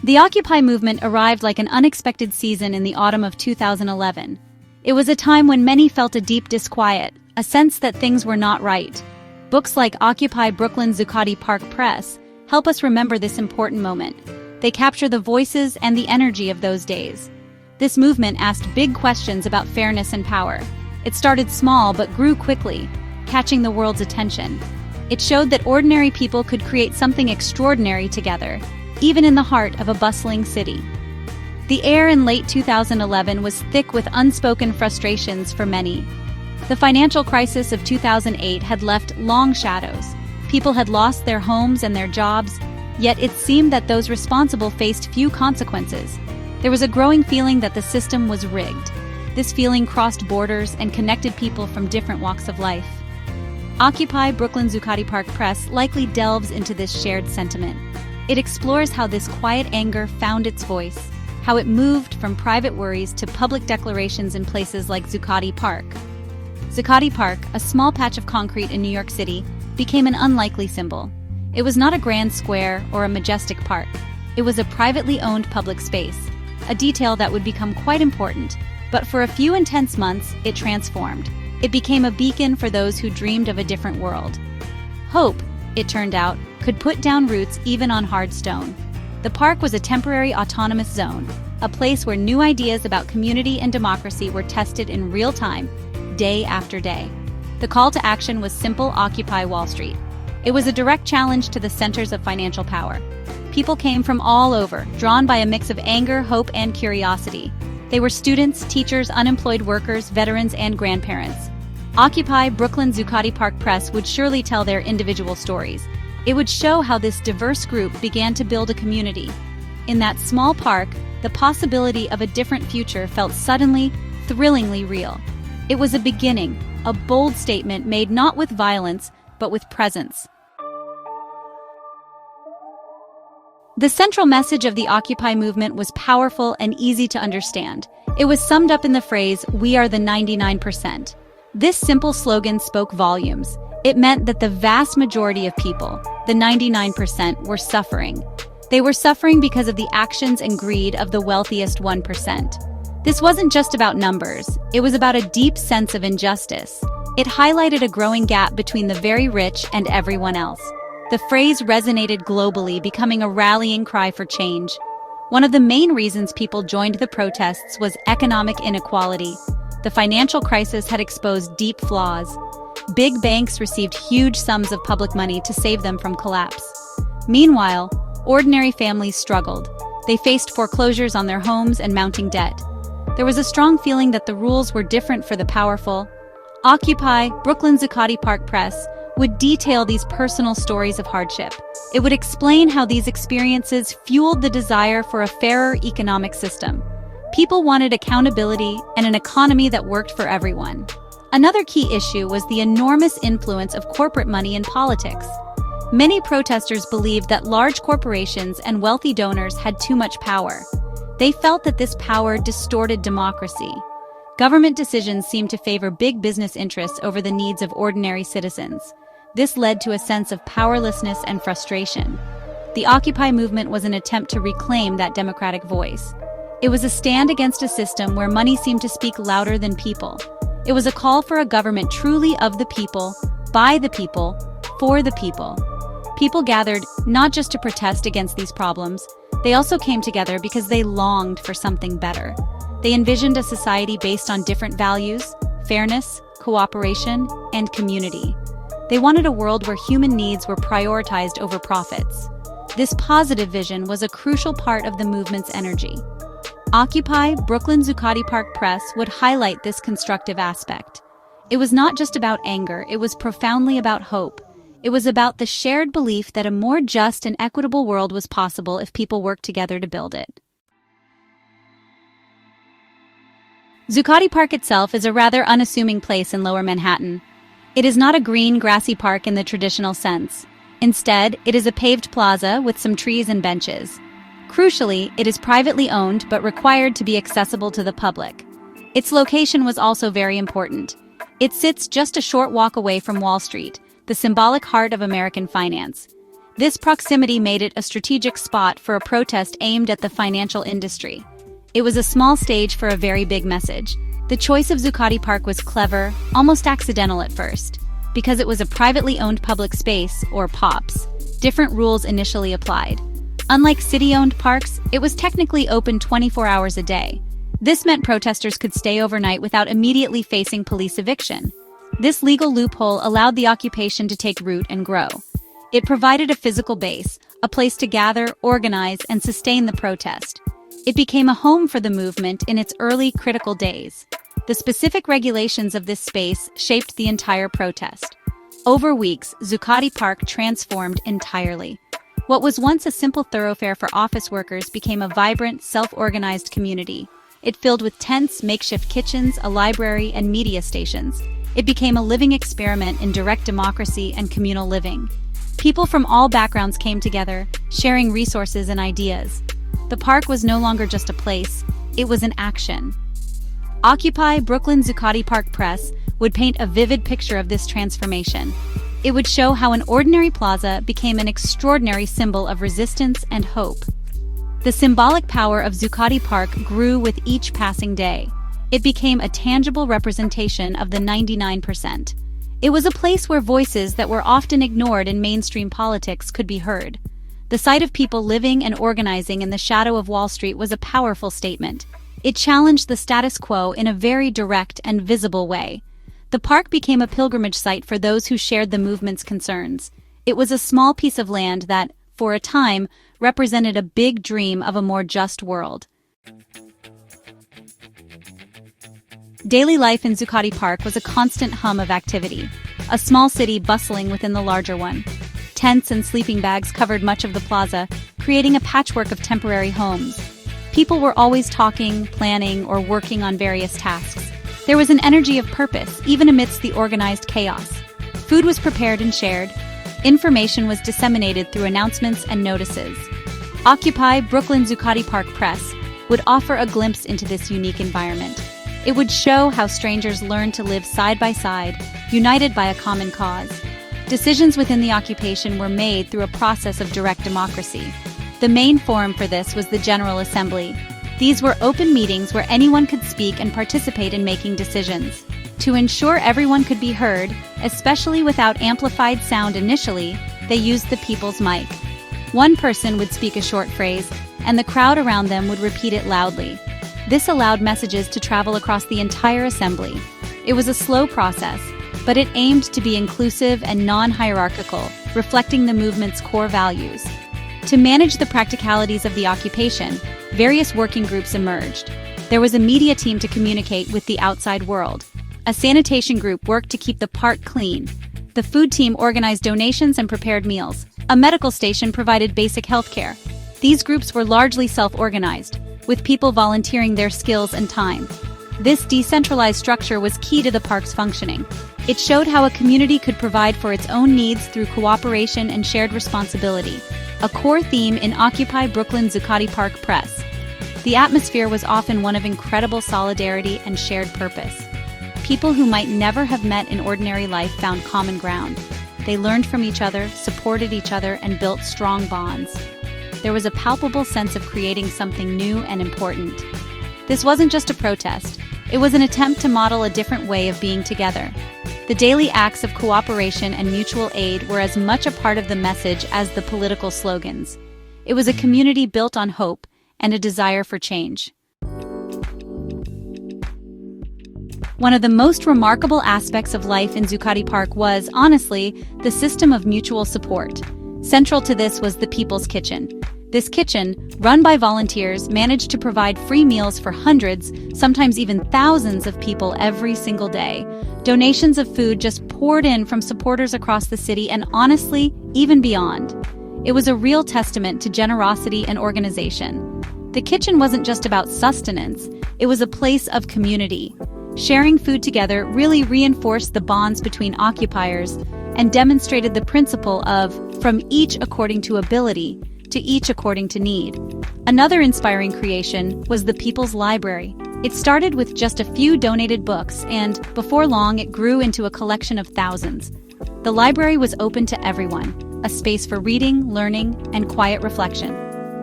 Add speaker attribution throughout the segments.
Speaker 1: The Occupy movement arrived like an unexpected season in the autumn of 2011. It was a time when many felt a deep disquiet, a sense that things were not right. Books like Occupy Brooklyn Zuccotti Park Press help us remember this important moment. They capture the voices and the energy of those days. This movement asked big questions about fairness and power. It started small but grew quickly, catching the world's attention. It showed that ordinary people could create something extraordinary together, even in the heart of a bustling city. The air in late 2011 was thick with unspoken frustrations for many. The financial crisis of 2008 had left long shadows. People had lost their homes and their jobs, yet it seemed that those responsible faced few consequences. There was a growing feeling that the system was rigged. This feeling crossed borders and connected people from different walks of life. Occupy Brooklyn Zuccotti Park Press likely delves into this shared sentiment. It explores how this quiet anger found its voice, how it moved from private worries to public declarations in places like Zuccotti Park. Zuccotti Park, a small patch of concrete in New York City, became an unlikely symbol. It was not a grand square or a majestic park. It was a privately owned public space, a detail that would become quite important, but for a few intense months, it transformed. It became a beacon for those who dreamed of a different world. Hope, it turned out, could put down roots even on hard stone. The park was a temporary autonomous zone, a place where new ideas about community and democracy were tested in real time, day after day. The call to action was simple: Occupy Wall Street. It was a direct challenge to the centers of financial power. People came from all over, drawn by a mix of anger, hope, and curiosity. They were students, teachers, unemployed workers, veterans, and grandparents. Occupy Brooklyn Zuccotti Park Press would surely tell their individual stories. It would show how this diverse group began to build a community. In that small park, the possibility of a different future felt suddenly, thrillingly real. It was a beginning, a bold statement made not with violence, but with presence. The central message of the Occupy movement was powerful and easy to understand. It was summed up in the phrase, "We are the 99%. This simple slogan spoke volumes. It meant that the vast majority of people, the 99%, were suffering. They were suffering because of the actions and greed of the wealthiest 1%. This wasn't just about numbers, it was about a deep sense of injustice. It highlighted a growing gap between the very rich and everyone else. The phrase resonated globally, becoming a rallying cry for change. One of the main reasons people joined the protests was economic inequality. The financial crisis had exposed deep flaws. Big banks received huge sums of public money to save them from collapse. Meanwhile, ordinary families struggled. They faced foreclosures on their homes and mounting debt. There was a strong feeling that the rules were different for the powerful. Occupy Brooklyn Zuccotti Park Press would detail these personal stories of hardship. It would explain how these experiences fueled the desire for a fairer economic system. People wanted accountability and an economy that worked for everyone. Another key issue was the enormous influence of corporate money in politics. Many protesters believed that large corporations and wealthy donors had too much power. They felt that this power distorted democracy. Government decisions seemed to favor big business interests over the needs of ordinary citizens. This led to a sense of powerlessness and frustration. The Occupy movement was an attempt to reclaim that democratic voice. It was a stand against a system where money seemed to speak louder than people. It was a call for a government truly of the people, by the people, for the people. People gathered not just to protest against these problems, they also came together because they longed for something better. They envisioned a society based on different values, fairness, cooperation, and community. They wanted a world where human needs were prioritized over profits. This positive vision was a crucial part of the movement's energy. Occupy Brooklyn Zuccotti Park Press would highlight this constructive aspect. It was not just about anger, it was profoundly about hope. It was about the shared belief that a more just and equitable world was possible if people worked together to build it. Zuccotti Park itself is a rather unassuming place in Lower Manhattan. It is not a green, grassy park in the traditional sense. Instead, it is a paved plaza with some trees and benches. Crucially, it is privately owned but required to be accessible to the public. Its location was also very important. It sits just a short walk away from Wall Street, the symbolic heart of American finance. This proximity made it a strategic spot for a protest aimed at the financial industry. It was a small stage for a very big message. The choice of Zuccotti Park was clever, almost accidental at first. Because it was a privately owned public space, or POPs, different rules initially applied. Unlike city-owned parks, it was technically open 24 hours a day. This meant protesters could stay overnight without immediately facing police eviction. This legal loophole allowed the occupation to take root and grow. It provided a physical base, a place to gather, organize, and sustain the protest. It became a home for the movement in its early critical days. The specific regulations of this space shaped the entire protest. Over weeks, Zuccotti Park transformed entirely. What was once a simple thoroughfare for office workers became a vibrant, self-organized community. It filled with tents, makeshift kitchens, a library, and media stations. It became a living experiment in direct democracy and communal living. People from all backgrounds came together, sharing resources and ideas. The park was no longer just a place, it was an action. Occupy Brooklyn Zuccotti Park Press would paint a vivid picture of this transformation. It would show how an ordinary plaza became an extraordinary symbol of resistance and hope. The symbolic power of Zuccotti Park grew with each passing day. It became a tangible representation of the 99%. It was a place where voices that were often ignored in mainstream politics could be heard. The sight of people living and organizing in the shadow of Wall Street was a powerful statement. It challenged the status quo in a very direct and visible way. The park became a pilgrimage site for those who shared the movement's concerns. It was a small piece of land that, for a time, represented a big dream of a more just world. Daily life in Zuccotti Park was a constant hum of activity, a small city bustling within the larger one. Tents and sleeping bags covered much of the plaza, creating a patchwork of temporary homes. People were always talking, planning, or working on various tasks. There was an energy of purpose, even amidst the organized chaos. Food was prepared and shared. Information was disseminated through announcements and notices. Occupy Brooklyn Zuccotti Park Press would offer a glimpse into this unique environment. It would show how strangers learned to live side by side, united by a common cause. Decisions within the occupation were made through a process of direct democracy. The main forum for this was the General Assembly. These were open meetings where anyone could speak and participate in making decisions. To ensure everyone could be heard, especially without amplified sound initially, they used the people's mic. One person would speak a short phrase, and the crowd around them would repeat it loudly. This allowed messages to travel across the entire assembly. It was a slow process, but it aimed to be inclusive and non-hierarchical, reflecting the movement's core values. To manage the practicalities of the occupation, various working groups emerged. There was a media team to communicate with the outside world. A sanitation group worked to keep the park clean. The food team organized donations and prepared meals. A medical station provided basic health care. These groups were largely self-organized, with people volunteering their skills and time. This decentralized structure was key to the park's functioning. It showed how a community could provide for its own needs through cooperation and shared responsibility, a core theme in Occupy Brooklyn Zuccotti Park Press. The atmosphere was often one of incredible solidarity and shared purpose. People who might never have met in ordinary life found common ground. They learned from each other, supported each other, and built strong bonds. There was a palpable sense of creating something new and important. This wasn't just a protest, it was an attempt to model a different way of being together. The daily acts of cooperation and mutual aid were as much a part of the message as the political slogans. It was a community built on hope and a desire for change. One of the most remarkable aspects of life in Zuccotti Park was, honestly, the system of mutual support. Central to this was the People's Kitchen. This kitchen, run by volunteers, managed to provide free meals for hundreds, sometimes even thousands of people every single day. Donations of food just poured in from supporters across the city and honestly, even beyond. It was a real testament to generosity and organization. The kitchen wasn't just about sustenance, it was a place of community. Sharing food together really reinforced the bonds between occupiers and demonstrated the principle of, from each according to ability, to each according to need. Another inspiring creation was the People's Library. It started with just a few donated books, and before long it grew into a collection of thousands. The library was open to everyone. a space for reading, learning, and quiet reflection.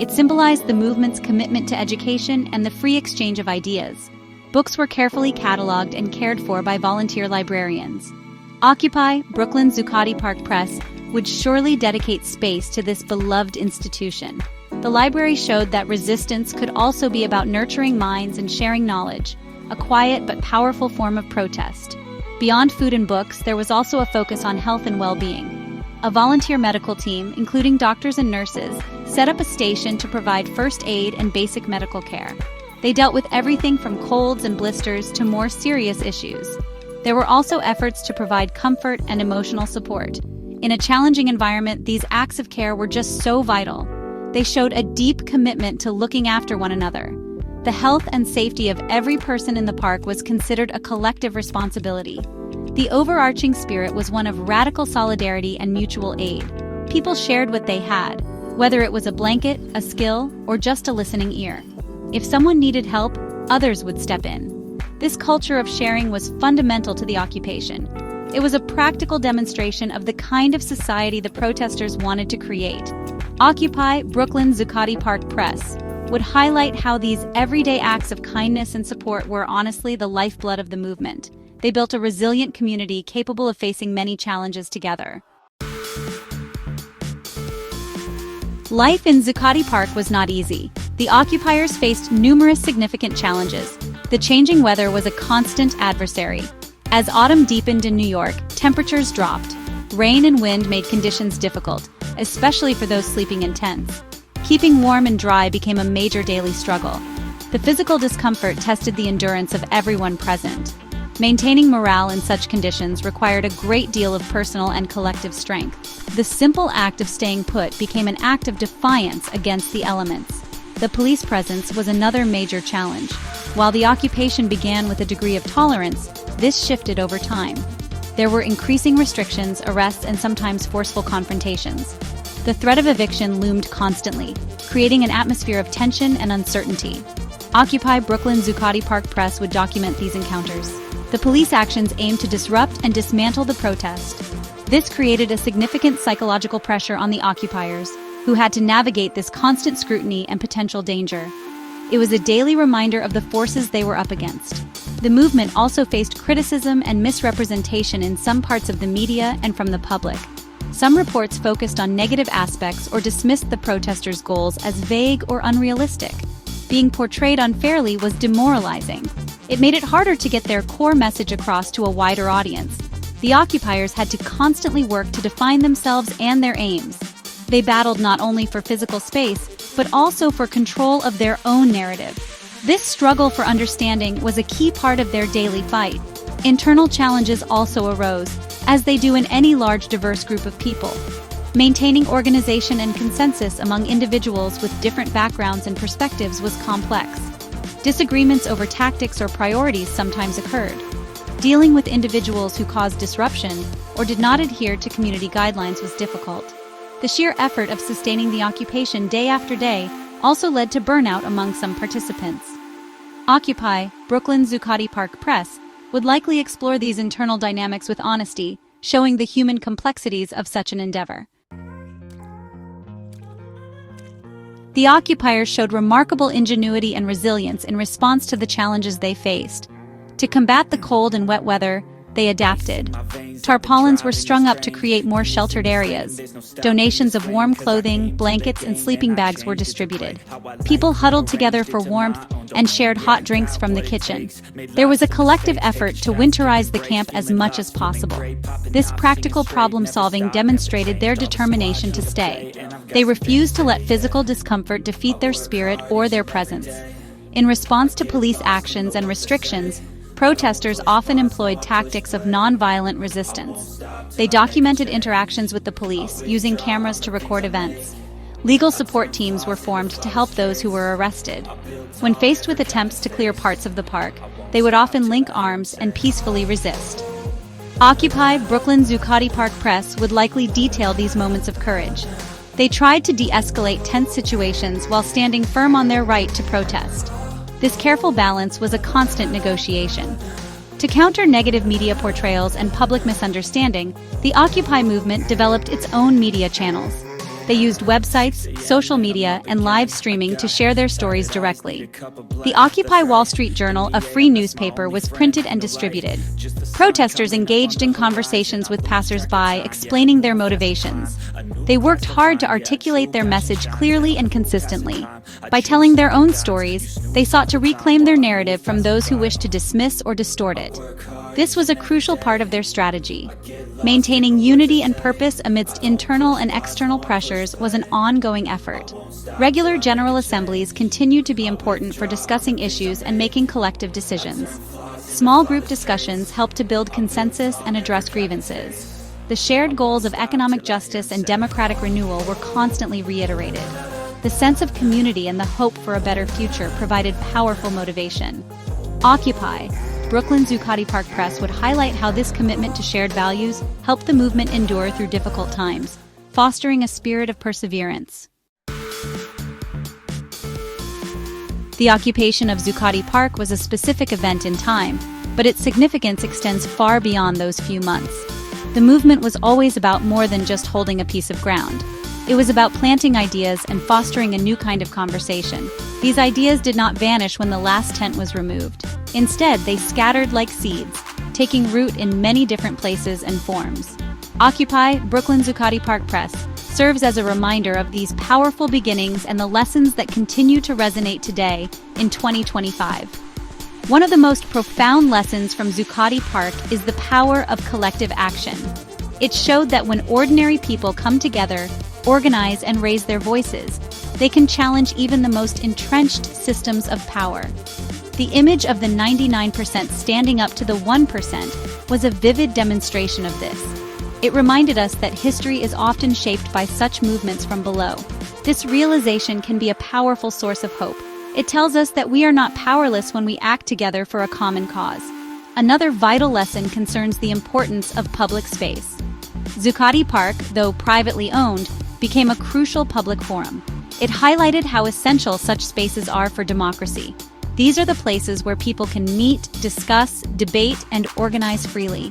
Speaker 1: It symbolized the movement's commitment to education and the free exchange of ideas. Books were carefully cataloged and cared for by volunteer librarians. Occupy, Brooklyn Zuccotti Park Press would surely dedicate space to this beloved institution. The library showed that resistance could also be about nurturing minds and sharing knowledge, a quiet but powerful form of protest. Beyond food and books, there was also a focus on health and well-being. A volunteer medical team, including doctors and nurses, set up a station to provide first aid and basic medical care. They dealt with everything from colds and blisters to more serious issues. There were also efforts to provide comfort and emotional support. In a challenging environment, these acts of care were just so vital. They showed a deep commitment to looking after one another. The health and safety of every person in the park was considered a collective responsibility. The overarching spirit was one of radical solidarity and mutual aid. People shared what they had, whether it was a blanket, a skill, or just a listening ear. If someone needed help, others would step in. This culture of sharing was fundamental to the occupation. It was a practical demonstration of the kind of society the protesters wanted to create. Occupy, Brooklyn Zuccotti Park Press would highlight how these everyday acts of kindness and support were honestly the lifeblood of the movement. They built a resilient community capable of facing many challenges together. Life in Zuccotti Park was not easy. The occupiers faced numerous significant challenges. The changing weather was a constant adversary. As autumn deepened in New York, temperatures dropped. Rain and wind made conditions difficult, especially for those sleeping in tents. Keeping warm and dry became a major daily struggle. The physical discomfort tested the endurance of everyone present. Maintaining morale in such conditions required a great deal of personal and collective strength. The simple act of staying put became an act of defiance against the elements. The police presence was another major challenge. While the occupation began with a degree of tolerance, this shifted over time. There were increasing restrictions, arrests, and sometimes forceful confrontations. The threat of eviction loomed constantly, creating an atmosphere of tension and uncertainty. Occupy Brooklyn Zuccotti Park Press would document these encounters. The police actions aimed to disrupt and dismantle the protest. This created a significant psychological pressure on the occupiers, who had to navigate this constant scrutiny and potential danger. It was a daily reminder of the forces they were up against. The movement also faced criticism and misrepresentation in some parts of the media and from the public. Some reports focused on negative aspects or dismissed the protesters' goals as vague or unrealistic. Being portrayed unfairly was demoralizing. It made it harder to get their core message across to a wider audience. The occupiers had to constantly work to define themselves and their aims. They battled not only for physical space, but also for control of their own narrative. This struggle for understanding was a key part of their daily fight. Internal challenges also arose, as they do in any large diverse group of people. Maintaining organization and consensus among individuals with different backgrounds and perspectives was complex. Disagreements over tactics or priorities sometimes occurred. Dealing with individuals who caused disruption or did not adhere to community guidelines was difficult. The sheer effort of sustaining the occupation day after day also led to burnout among some participants. Occupy, Brooklyn Zuccotti Park Press would likely explore these internal dynamics with honesty, showing the human complexities of such an endeavor. The occupiers showed remarkable ingenuity and resilience in response to the challenges they faced. To combat the cold and wet weather, they adapted. Tarpaulins were strung up to create more sheltered areas. Donations of warm clothing, blankets, and sleeping bags were distributed. People huddled together for warmth and shared hot drinks from the kitchen. There was a collective effort to winterize the camp as much as possible. This practical problem-solving demonstrated their determination to stay. They refused to let physical discomfort defeat their spirit or their presence. In response to police actions and restrictions, protesters often employed tactics of nonviolent resistance. They documented interactions with the police, using cameras to record events. Legal support teams were formed to help those who were arrested. When faced with attempts to clear parts of the park, they would often link arms and peacefully resist. Occupy, Brooklyn Zuccotti Park Press would likely detail these moments of courage. They tried to de-escalate tense situations while standing firm on their right to protest. This careful balance was a constant negotiation. To counter negative media portrayals and public misunderstanding, the Occupy movement developed its own media channels. They used websites, social media, and live streaming to share their stories directly. The Occupy Wall Street Journal, a free newspaper, was printed and distributed. Protesters engaged in conversations with passers-by, explaining their motivations. They worked hard to articulate their message clearly and consistently. By telling their own stories, they sought to reclaim their narrative from those who wished to dismiss or distort it. This was a crucial part of their strategy. Maintaining unity and purpose amidst internal and external pressures was an ongoing effort. Regular General Assemblies continued to be important for discussing issues and making collective decisions. Small group discussions helped to build consensus and address grievances. The shared goals of economic justice and democratic renewal were constantly reiterated. The sense of community and the hope for a better future provided powerful motivation. Occupy, Brooklyn's Zuccotti Park Press would highlight how this commitment to shared values helped the movement endure through difficult times, fostering a spirit of perseverance. The occupation of Zuccotti Park was a specific event in time, but its significance extends far beyond those few months. The movement was always about more than just holding a piece of ground. It was about planting ideas and fostering a new kind of conversation. These ideas did not vanish when the last tent was removed. Instead, they scattered like seeds, taking root in many different places and forms. Occupy, Brooklyn Zuccotti Park Press, serves as a reminder of these powerful beginnings and the lessons that continue to resonate today in 2025. One of the most profound lessons from Zuccotti Park is the power of collective action. It showed that when ordinary people come together, organize, and raise their voices, they can challenge even the most entrenched systems of power. The image of the 99% standing up to the 1% was a vivid demonstration of this. It reminded us that history is often shaped by such movements from below. This realization can be a powerful source of hope. It tells us that we are not powerless when we act together for a common cause. Another vital lesson concerns the importance of public space. Zuccotti Park, though privately owned, became a crucial public forum. It highlighted how essential such spaces are for democracy. These are the places where people can meet, discuss, debate, and organize freely.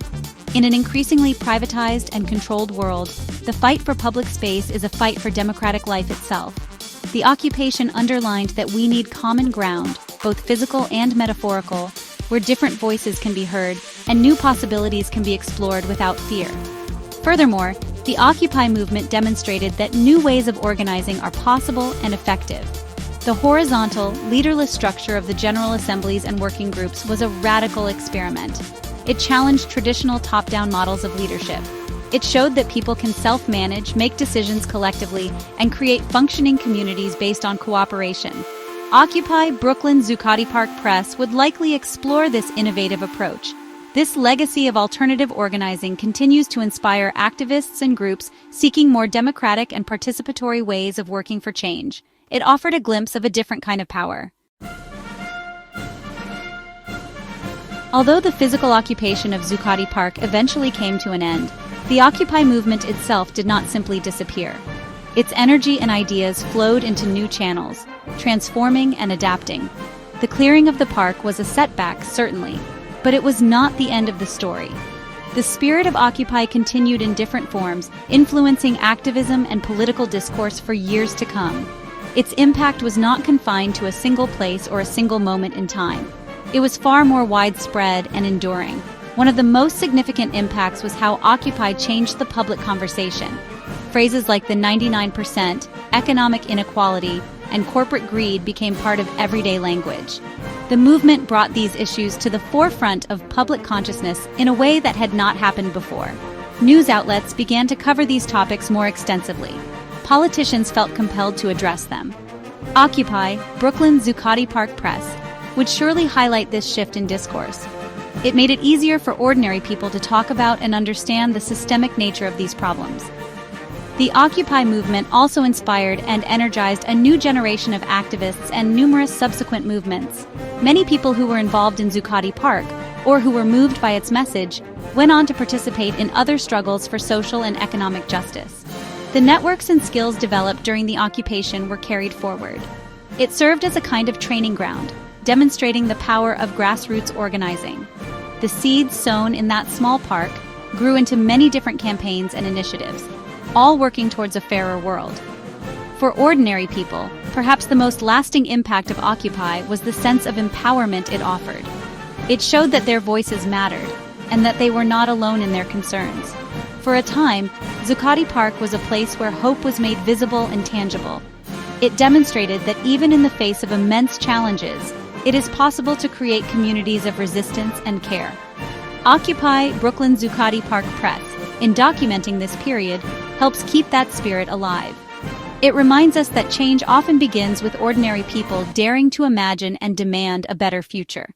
Speaker 1: In an increasingly privatized and controlled world, the fight for public space is a fight for democratic life itself. The occupation underlined that we need common ground, both physical and metaphorical, where different voices can be heard and new possibilities can be explored without fear. Furthermore, the Occupy movement demonstrated that new ways of organizing are possible and effective. The horizontal, leaderless structure of the General Assemblies and working groups was a radical experiment. It challenged traditional top-down models of leadership. It showed that people can self-manage, make decisions collectively, and create functioning communities based on cooperation. Occupy, Brooklyn Zuccotti Park Press would likely explore this innovative approach. This legacy of alternative organizing continues to inspire activists and groups seeking more democratic and participatory ways of working for change. It offered a glimpse of a different kind of power. Although the physical occupation of Zuccotti Park eventually came to an end, the Occupy movement itself did not simply disappear. Its energy and ideas flowed into new channels, transforming and adapting. The clearing of the park was a setback, certainly, but it was not the end of the story. The spirit of Occupy continued in different forms, influencing activism and political discourse for years to come. Its impact was not confined to a single place or a single moment in time. It was far more widespread and enduring. One of the most significant impacts was how Occupy changed the public conversation. Phrases like the 99%, economic inequality, and corporate greed became part of everyday language. The movement brought these issues to the forefront of public consciousness in a way that had not happened before. News outlets began to cover these topics more extensively. Politicians felt compelled to address them. Occupy, Brooklyn Zuccotti Park Press, would surely highlight this shift in discourse. It made it easier for ordinary people to talk about and understand the systemic nature of these problems. The Occupy movement also inspired and energized a new generation of activists and numerous subsequent movements. Many people who were involved in Zuccotti Park, or who were moved by its message, went on to participate in other struggles for social and economic justice. The networks and skills developed during the occupation were carried forward. It served as a kind of training ground, demonstrating the power of grassroots organizing. The seeds sown in that small park grew into many different campaigns and initiatives, all working towards a fairer world. For ordinary people, perhaps the most lasting impact of Occupy was the sense of empowerment it offered. It showed that their voices mattered, and that they were not alone in their concerns. For a time, Zuccotti Park was a place where hope was made visible and tangible. It demonstrated that even in the face of immense challenges, it is possible to create communities of resistance and care. Occupy Brooklyn Zuccotti Park Press, in documenting this period, helps keep that spirit alive. It reminds us that change often begins with ordinary people daring to imagine and demand a better future.